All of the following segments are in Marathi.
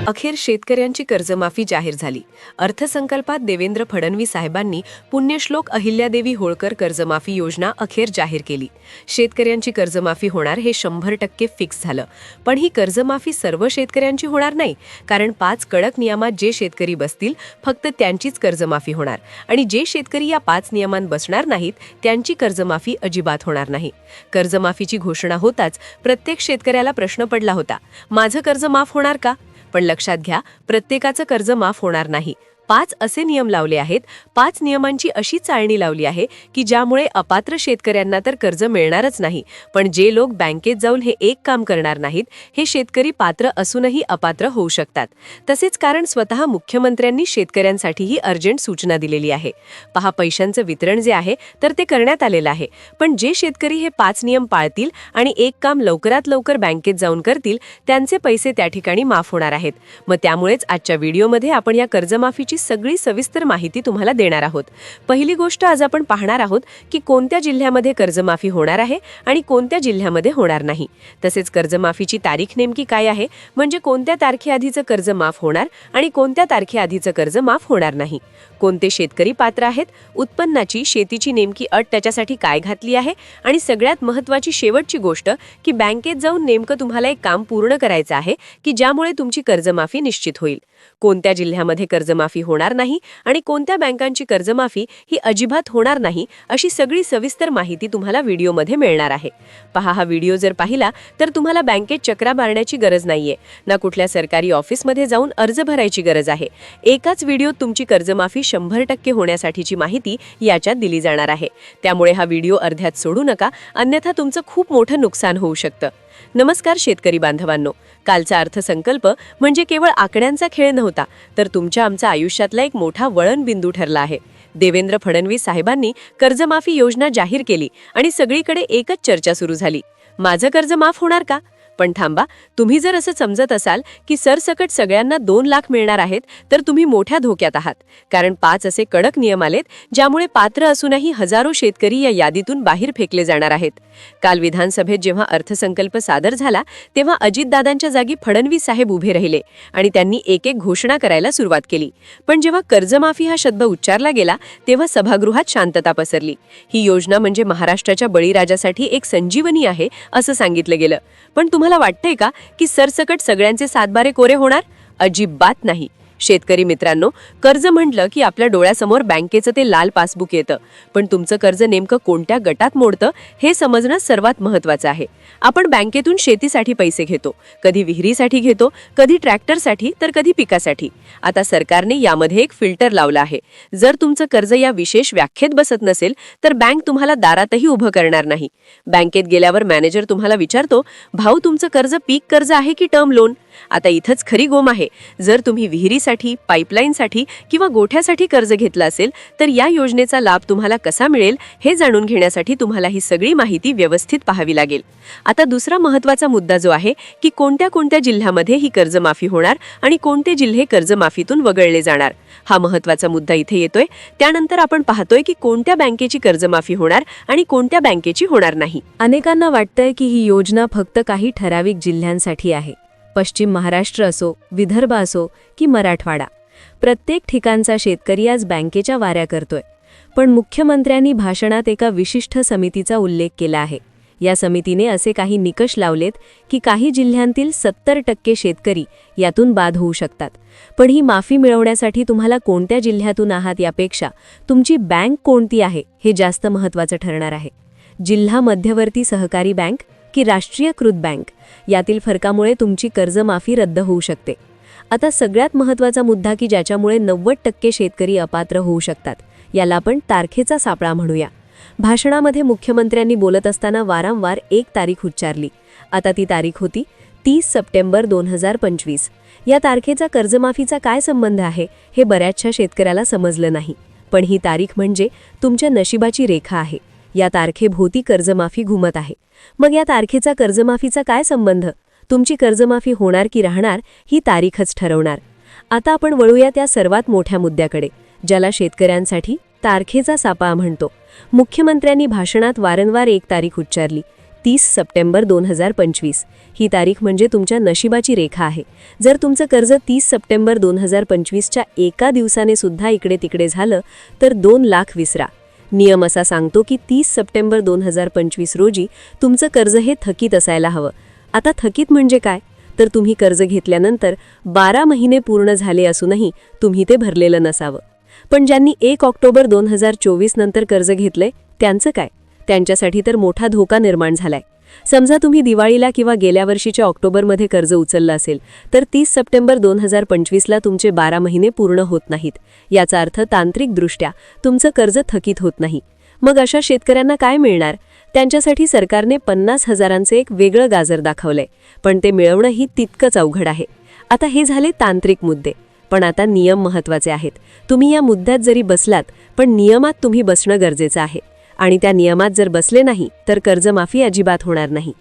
अखेर शेतकऱ्यांची कर्जमाफी जाहीर झाली। अर्थसंकल्पात देवेंद्र फडणवीस साहेबांनी पुण्यश्लोक अहिल्यादेवी होळकर कर्जमाफी योजना अखेर जाहीर केली। शेतकऱ्यांची कर्जमाफी होणार हे 100% फिक्स झालं। पण ही कर्जमाफी सर्व शेतकऱ्यांची होणार नाही, कारण 5 कडक नियमात जे शेतकरी बसतील फक्त त्यांचीच कर्जमाफी होणार आणि जे शेतकरी या 5 नियमांत बसणार नाहीत त्यांची कर्जमाफी अजिबात होणार नाही। कर्जमाफीची घोषणा होताच प्रत्येक शेतकऱ्याला प्रश्न पडला होता, माझं कर्ज माफ होणार का? पण लक्षात घ्या, प्रत्येकाचं कर्ज माफ होणार नाही। 5 असे नियम लावले आहेत, 5 नियमांची अशी चाळणी लावली आहे की ज्यामुळे अपात्र शेतकऱ्यांना तर कर्ज मिळणारच नाही, पण जे लोक बँकेत जाऊन हे एक काम करणार नाहीत हे शेतकरी पात्र असूनही अपात्र होऊ शकतात। तसेच कारण स्वतः मुख्यमंत्र्यांनी शेतकऱ्यांसाठीही अर्जंट सूचना दिलेली आहे। पहा, पैशांचं वितरण जे आहे तर ते करण्यात आलेलं आहे, पण जे शेतकरी हे 5 नियम पाळतील आणि एक काम लवकरात लवकर बँकेत जाऊन करतील त्यांचे पैसे त्या ठिकाणी माफ होणार आहेत। मग त्यामुळेच आजच्या व्हिडिओमध्ये आपण या कर्जमाफीची सगळी सविस्तर माहिती तुम्हाला देणार आहोत। पहिली गोष्ट, आज आपण पाहणार आहोत की कोणत्या जिल्ह्यामध्ये कर्जमाफी होणार आहे आणि कोणत्या जिल्ह्यामध्ये होणार नाही। तसेच कर्जमाफीची तारीख नेमकी काय आहे, म्हणजे कोणत्या तारखेआधीचं कर्ज माफ होणार आणि कोणत्या तारखेआधीचं कर्ज माफ होणार नाही। कोणते शेतकरी पात्र आहेत, उत्पन्नाची शेतीची नेमकी अट त्याच्यासाठी काय घातली आहे आणि सगळ्यात महत्त्वाची शेवटची गोष्ट की बँकेत जाऊन नेमकं तुम्हाला एक काम पूर्ण करायचं आहे की ज्यामुळे तुमची कर्जमाफी निश्चित होईल। कोणत्या जिल्ह्यामध्ये कर्जमाफी होणार नाही आणि कोणत्या बँकांची कर्जमाफी ही अजिबात होणार नाही अशी सगळी सविस्तर माहिती तुम्हाला व्हिडिओमध्ये मिळणार आहे। पहा, हा व्हिडिओ जर पाहिला तर तुम्हाला बँकेत चक्रा मारण्याची गरज नाहीये, ना कुठल्या सरकारी ऑफिसमध्ये जाऊन अर्ज भरायची गरज आहे। एकाच व्हिडिओत तुमची कर्जमाफी 100% होण्यासाठीची माहिती याच्यात दिली जाणार आहे। त्यामुळे हा व्हिडिओ अर्ध्यात सोडू नका, अन्यथा तुमचं खूप मोठं नुकसान होऊ शकतं। नमस्कार शेतकरी बांधवांनो, कालचा अर्थसंकल्प म्हणजे केवळ आकड्यांचा खेळ नव्हता, तर तुमच्या आमच्या आयुष्यातला एक मोठा वळणबिंदू ठरला आहे। देवेंद्र फडणवीस साहेबांनी कर्जमाफी योजना जाहीर केली आणि सगळीकडे एकच चर्चा सुरू झाली, माझं कर्ज माफ होणार का? पण थांबा, तुम्ही जर असं समजत असाल की सरसकट सगळ्यांना 2 लाख मिळणार आहेत तर तुम्ही मोठ्या धोक्यात आहात, कारण 5 असे कडक नियम आलेत ज्यामुळे पात्र असूनही हजारो शेतकरी या यादीतून बाहेर फेकले जाणार आहेत। काल विधानसभेत जेव्हा अर्थसंकल्प सादर झाला तेव्हा अजितदादांच्या जागी फडणवीस साहेब उभे राहिले आणि त्यांनी एक एक घोषणा करायला सुरुवात केली। पण जेव्हा कर्जमाफी हा शब्द उच्चारला गेला तेव्हा सभागृहात शांतता पसरली। ही योजना म्हणजे महाराष्ट्राच्या बळीराजासाठी एक संजीवनी आहे असं सांगितलं गेलं। पण तुम्हाला वाटतंय का की सरसकट सगळ्यांचे 7 कोरे होणार? अजिबात नाही। शेतकरी मित्रांनो, कर्ज म्हटलं की आपल्या डोळ्यासमोर बँकेचं ते लाल पासबुक येतं, पण तुमचं कर्ज नेमकं कोणत्या गटात मोडतं हे समजणं सर्वात महत्त्वाचं आहे। आपण बँकेतून शेतीसाठी पैसे घेतो, कधी विहिरीसाठी घेतो, कधी ट्रॅक्टरसाठी तर कधी पिकासाठी। आता सरकारने यामध्ये एक फिल्टर लावला आहे, जर तुमचं कर्ज या विशेष व्याख्येत बसत नसेल तर बँक तुम्हाला दारातही उभं करणार नाही। बँकेत गेल्यावर मॅनेजर तुम्हाला विचारतो, भाऊ तुमचं कर्ज पीक कर्ज आहे की टर्म लोन? आता इथंच खरी गोम आहे, जर तुम्ही विहिरीसाठी, पाईपलाईनसाठी किंवा गोठ्यासाठी कर्ज घेतलं असेल तर या योजनेचा लाभ तुम्हाला कसा मिळेल हे जाणून घेण्यासाठी तुम्हाला ही सगळी माहिती व्यवस्थित पाहावी लागेल। आता दुसरा महत्त्वाचा मुद्दा जो आहे की कोणत्या कोणत्या जिल्ह्यामध्ये ही कर्जमाफी होणार आणि कोणते जिल्हे कर्जमाफीतून वगळले जाणार, हा महत्त्वाचा मुद्दा इथे येतोय। त्यानंतर आपण पाहतोय की कोणत्या बँकेची कर्जमाफी होणार आणि कोणत्या बँकेची होणार नाही। अनेकांना वाटतंय की ही योजना फक्त काही ठराविक जिल्ह्यांसाठी आहे, पश्चिम महाराष्ट्र असो, विदर्भ असो की मराठवाडा, प्रत्येक ठिकाणचा शेतकरी आज बँकेच्या वाऱ्या करतोय। पण मुख्यमंत्र्यांनी भाषणात एका विशिष्ट समितीचा उल्लेख केला आहे। या समितीने असे काही निकष लावलेत की काही जिल्ह्यांतील 70% शेतकरी यातून बाद होऊ शकतात। पण ही माफी मिळवण्यासाठी तुम्हाला कोणत्या जिल्ह्यातून आहात यापेक्षा तुमची बँक कोणती आहे हे जास्त महत्त्वाचं ठरणार आहे। जिल्हा मध्यवर्ती सहकारी बँक की राष्ट्रीयकृत बँक, यातील फरकामुळे तुमची कर्जमाफी रद्द होऊ शकते। आता सगळ्यात महत्त्वाचा मुद्दा की ज्याच्यामुळे 90% शेतकरी अपात्र होऊ शकतात, याला आपण तारखेचा सापळा म्हणूया। भाषणामध्ये मुख्यमंत्र्यांनी बोलत असताना वारंवार एक तारीख उच्चारली। आता ती तारीख होती 30 सप्टेंबर 2025। या तारखेचा कर्जमाफीचा काय संबंध आहे हे बऱ्याचशा शेतकऱ्याला समजलं नाही, पण ही तारीख म्हणजे तुमच्या नशिबाची रेखा आहे। या तारखेभोवती कर्जमाफी घुमत आहे। मग या तारखेचा कर्जमाफीचा काय संबंध? तुमची कर्जमाफी होणार की राहणार ही तारीखच ठरवणार। आता आपण वळूया त्या सर्वात मोठ्या मुद्द्याकडे, ज्याला शेतकऱ्यांसाठी तारखेचा सापळा म्हणतो। मुख्यमंत्र्यांनी भाषणात वारंवार एक तारीख उच्चारली, 30 सप्टेंबर 2025 ही तारीख म्हणजे तुमच्या नशिबाची रेखा आहे. जर तुमचं कर्ज 30 सप्टेंबर 2025च्या एका दिवसाने सुद्धा इकडे तिकडे झालं तर 2 लाख विसरा. नियम असा सांगतो की 30 सप्टेंबर 2025 रोजी तुमचं कर्ज हे थकीत असायला हवं. आता थकीत म्हणजे काय? तर तुम्ही कर्ज घेतल्यानंतर 12 महिने पूर्ण झाले असूनही तुम्ही ते भरलेलं नसावं. पण ज्यांनी 1 ऑक्टोबर 2024 नंतर कर्ज घेतलंय त्यांचं काय? त्यांच्यासाठी तर मोठा धोका निर्माण झालाय. समजा तुम्ही दिवाळीला किंवा गेल्या वर्षीच्या ऑक्टोबरमध्ये कर्ज उचललं असेल तर 30 सप्टेंबर 2025ला तुमचे 12 महिने पूर्ण होत नाहीत. याचा अर्थ तांत्रिकदृष्ट्या तुमचं कर्ज थकीत होत नाही. मग अशा शेतकऱ्यांना काय मिळणार? त्यांच्यासाठी सरकारने 50,000चे एक वेगळं गाजर दाखवलंय, पण ते मिळवणंही तितकंच अवघड आहे. आता हे झाले तांत्रिक मुद्दे, पण आता नियम महत्त्वाचे आहेत. तुम्ही या मुद्द्यात जरी बसलात पण नियमात तुम्ही बसणं गरजेचं आहे. आणि त्या नियमात जर बसले नाही तर कर्जमाफी अजिबात होणार नाही.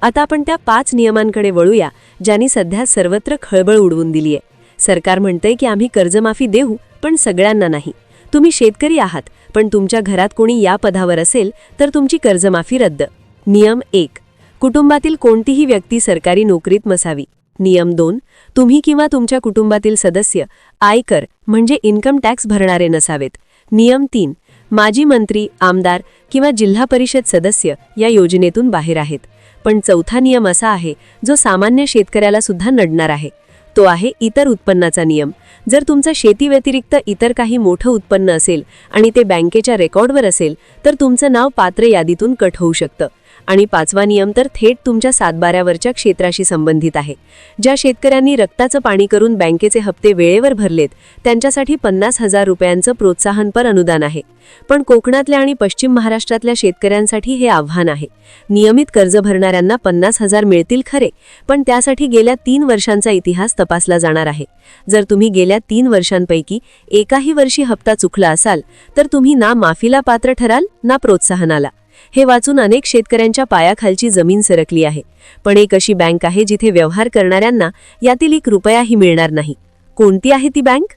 आता आपण त्या 5 नियमांकडे वळूया ज्यांनी सध्या सर्वत्र खळबळ उडवून दिली आहे. सरकार म्हणतंय की आम्ही कर्जमाफी देऊ, पण सगळ्यांना नाही. तुम्ही शेतकरी आहात पण तुमच्या घरात कोणी या पदावर असेल तर तुमची कर्जमाफी रद्द. नियम 1, कुटुंबातील कोणतीही व्यक्ती सरकारी नोकरीत नसावी. नियम 2, तुम्ही किंवा तुमच्या कुटुंबातील सदस्य आयकर म्हणजे इन्कम टॅक्स भरणारे नसावेत. नियम 3, माजी मंत्री, आमदार किंवा जिल्हा परिषद सदस्य या योजनेतून बाहेर आहेत. पण चौथा नियम असा आहे जो सामान्य शेतकऱ्याला सुद्धा नडणार आहे. तो आहे इतर उत्पन्नाचा नियम. जर तुमचं शेतीव्यतिरिक्त इतर काही मोठं उत्पन्न असेल आणि ते बँकेच्या रेकॉर्डवर असेल तर तुमचं नाव पात्र यादीतून कट होऊ शकतं. आणि 5वा नियम तर थेट तुमच्या सातबाऱ्यावरच्या क्षेत्राशी संबंधित आहे. ज्या शेतकऱ्यांनी रक्ताचं पाणी करून बँकेचे हप्ते वेळेवर भरलेत त्यांच्यासाठी 50,000 रुपयांचं प्रोत्साहनपर अनुदान आहे. पण कोकणातल्या आणि पश्चिम महाराष्ट्रातल्या शेतकऱ्यांसाठी हे आव्हान आहे. नियमित कर्ज भरणाऱ्यांना 50,000 मिळतील खरे, पण त्यासाठी गेल्या 3 वर्षांचा इतिहास तपासला जाणार आहे. जर तुम्ही गेल्या 3 वर्षांपैकी एकाही वर्षी हप्ता चुकला असाल तर तुम्ही ना माफीला पात्र ठराल ना प्रोत्साहनाला. हे वाचून अनेक शेतकऱ्यांच्या पायाखालची जमीन सरकली आहे. पण एक अशी बँक आहे जिथे व्यवहार करणाऱ्यांना यातील 1 रुपयाही मिळणार नाही. कोणती आहे ती बँक?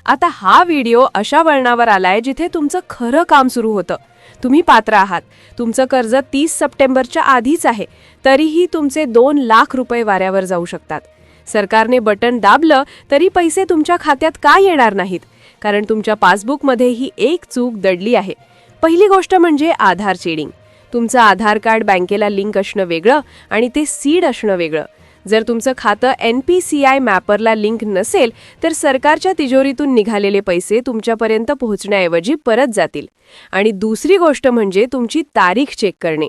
आता हा व्हिडिओ अशा वळणावर आलाय जिथे तुमचं खरं काम सुरू होतं. तुम्ही पात्र आहात. तुमचं कर्ज 30 सप्टेंबरच्या आधीच आहे, तरीही तुमचे 2 लाख रुपये वाऱ्यावर जाऊ शकतात. सरकारने बटन दाबलं तरी पैसे तुमच्या खात्यात का येणार नाहीत? कारण तुमच्या पासबुकमध्ये ही एक चूक दडली आहे. पहिली गोष्ट म्हणजे आधार चीडिंग. तुमचं आधार कार्ड बँकेला लिंक असणं वेगळं आणि ते सीड असणं वेगळं. जर तुमचं खातं NPCI मॅपरला लिंक नसेल तर सरकारच्या तिजोरीतून निघालेले पैसे तुमच्यापर्यंत पोहोचण्याऐवजी परत जातील. आणि दुसरी गोष्ट म्हणजे तुमची तारीख चेक करणे.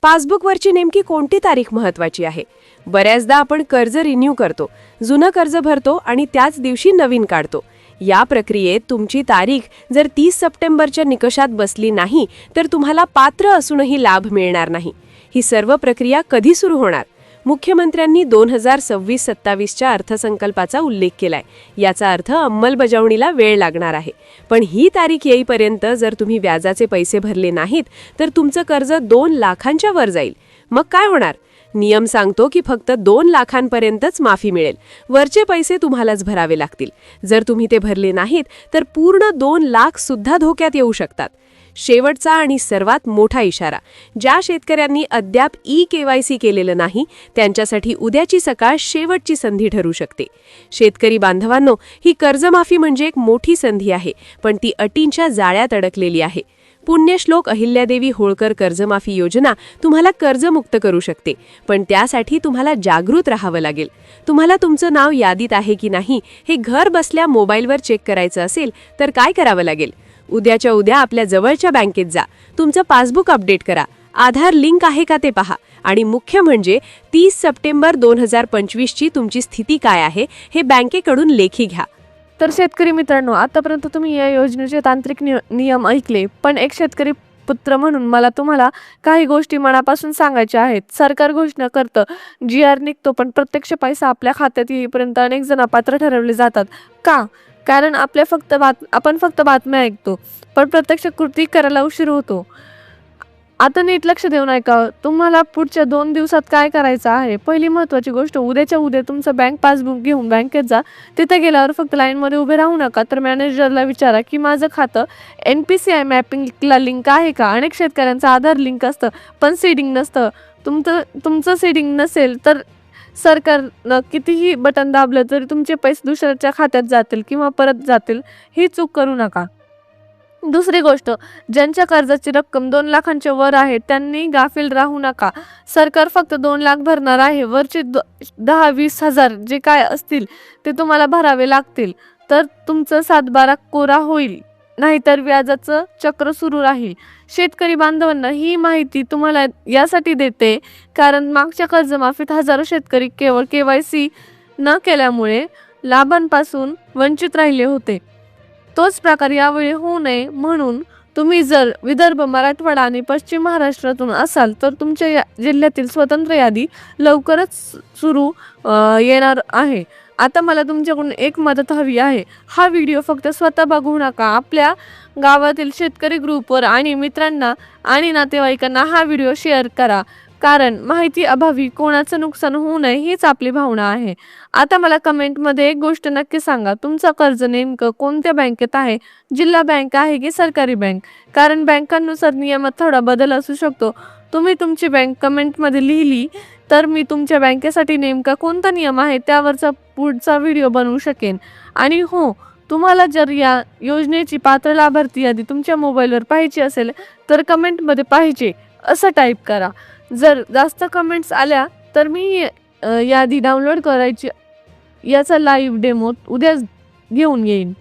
पासबुकवरची नेमकी कोणती तारीख महत्त्वाची आहे? बऱ्याचदा आपण कर्ज रिन्यू करतो, जुनं कर्ज भरतो आणि त्याच दिवशी नवीन काढतो. या प्रक्रियेत तुमची तारीख जर 30 सप्टेंबरच्या निकषात बसली नाही तर तुम्हाला पात्र असूनही लाभ मिळणार नाही. ही सर्व प्रक्रिया कधी सुरू होणार? मुख्यमंत्र्यांनी 2026-27च्या अर्थसंकल्पाचा उल्लेख केलाय. याचा अर्थ अंमलबजावणीला वेळ लागणार आहे. पण ही तारीख येईपर्यंत जर तुम्ही व्याजाचे पैसे भरले नाहीत तर तुमचं कर्ज 2 लाखांच्या वर जाईल. मग काय होणार? नियम सांगतो की फक्त 2 लाखांपर्यंतच माफी मिळेल. वरचे पैसे तुम्हालाच भरावे लागतील. जर तुम्ही ते भरले नाहीत तर पूर्ण 2 लाख सुद्धा धोक्यात येऊ शकतात. शेवटचा आणि सर्वात मोठा इशारा, ज्या शेतकऱ्यांनी अद्याप KYC केलेलं नाही त्यांच्यासाठी उद्याची सकाळ शेवटची संधी ठरू शकते. शेतकरी बांधवांनो, ही कर्जमाफी म्हणजे एक मोठी संधी आहे, पण ती अटींच्या जाळ्यात अडकलेली आहे. पुण्यश्लोक अहिल्यादेवी होळकर कर्जमाफी योजना तुम्हाला कर्जमुक्त करू शकते, पण त्यासाठी तुम्हाला जागृत राहावं लागेल. तुम्हाला तुमचं नाव यादीत आहे की नाही हे घर बसल्या मोबाईलवर चेक करायचं असेल तर काय करावं लागेल? उद्याच्या उद्या आपल्या जवळच्या बँकेत जा, तुमचं पासबुक अपडेट करा, आधार लिंक आहे का ते पहा आणि मुख्य म्हणजे 30 सप्टेंबर 2025ची तुमची स्थिती काय आहे हे बँकेकडून लेखी घ्या. तर शेतकरी मित्रांनो, आतापर्यंत तुम्ही या योजनेचे तांत्रिक नियम ऐकले, पण एक शेतकरी पुत्र म्हणून मला तुम्हाला काही गोष्टी मनापासून सांगायच्या आहेत. सरकार घोषणा करतं, GR निघतो, पण प्रत्यक्ष पैसा आपल्या खात्यात येईपर्यंत अनेक जण अपात्र ठरवले जातात. का? कारण आपण फक्त बातम्या ऐकतो, पण प्रत्यक्ष कृती करायला उशीर होतो. आता नीट लक्ष देऊन ऐका. तुम्हाला पुढच्या 2 दिवसात काय करायचं आहे? पहिली महत्त्वाची गोष्ट, उद्याच्या उद्या तुमचं बँक पासबुक घेऊन बँकेत जा. तिथे गेल्यावर फक्त लाईनमध्ये उभे राहू नका, तर मॅनेजरला विचारा की माझं खातं NPCI मॅपिंगला लिंक आहे का? अनेक शेतकऱ्यांचं आधार लिंक असतं पण सीडिंग नसतं. तुमचं सेटिंग नसेल तर सरकारनं कितीही बटन दाबलं तरी तुमचे पैसे दुसऱ्याच्या खात्यात जातील किंवा परत जातील. ही चूक करू नका. दुसरी गोष्ट, ज्यांच्या कर्जाची रक्कम 2 लाखांच्या वर आहे त्यांनी गाफील राहू नका. सरकार फक्त 2 लाख भरणार आहे. वरचे 10-20 हजार जे काय असतील ते तुम्हाला भरावे लागतील. तर तुमचं 7-12 कोरा होईल, नाहीतर व्याजाचं चक्र सुरू राहील. शेतकरी बांधवांना ही माहिती तुम्हाला यासाठी देते कारण मागच्या कर्जमाफीत हजारो शेतकरी केवळ KYC न केल्यामुळे लाभांपासून वंचित राहिले होते. तोच प्रकार यावेळी होऊ नये म्हणून तुम्ही जर विदर्भ, मराठवाडा आणि पश्चिम महाराष्ट्रातून असाल तर तुमच्या जिल्ह्यातील स्वतंत्र यादी लवकरच सुरू येणार आहे. आता मला तुमच्याकडून एक मदत हवी आहे. हा व्हिडिओ फक्त स्वतः बघू नका, आपल्या गावातील शेतकरी ग्रुपवर आणि मित्रांना आणि नातेवाईकांना हा व्हिडिओ शेअर करा. कारण माहिती अभावी कोणाचं नुकसान होऊ नये हीच आपली भावना आहे. आता मला कमेंटमध्ये एक गोष्ट नक्की सांगा, तुमचं कर्ज नेमकं कोणत्या बँकेत आहे? जिल्हा बँक आहे की सरकारी बँक? कारण बँकांनुसार नियमात थोडा बदल असू शकतो. तुम्ही तुमची बँक कमेंटमध्ये लिहिली तर मी तुमच्या बँकेसाठी नेमका कोणता नियम आहे त्यावरचा पुढचा व्हिडिओ बनवू शकेन. आणि हो, तुम्हाला जर या योजनेची पात्र लाभार्थी यादी तुमच्या मोबाईलवर पाहायची असेल तर कमेंटमध्ये पाहिजे असं टाईप करा. जर जास्त कमेंट्स आल्या तर मी यादी डाउनलोड करायची याचा लाईव्ह डेमो उद्या घेऊन येईन.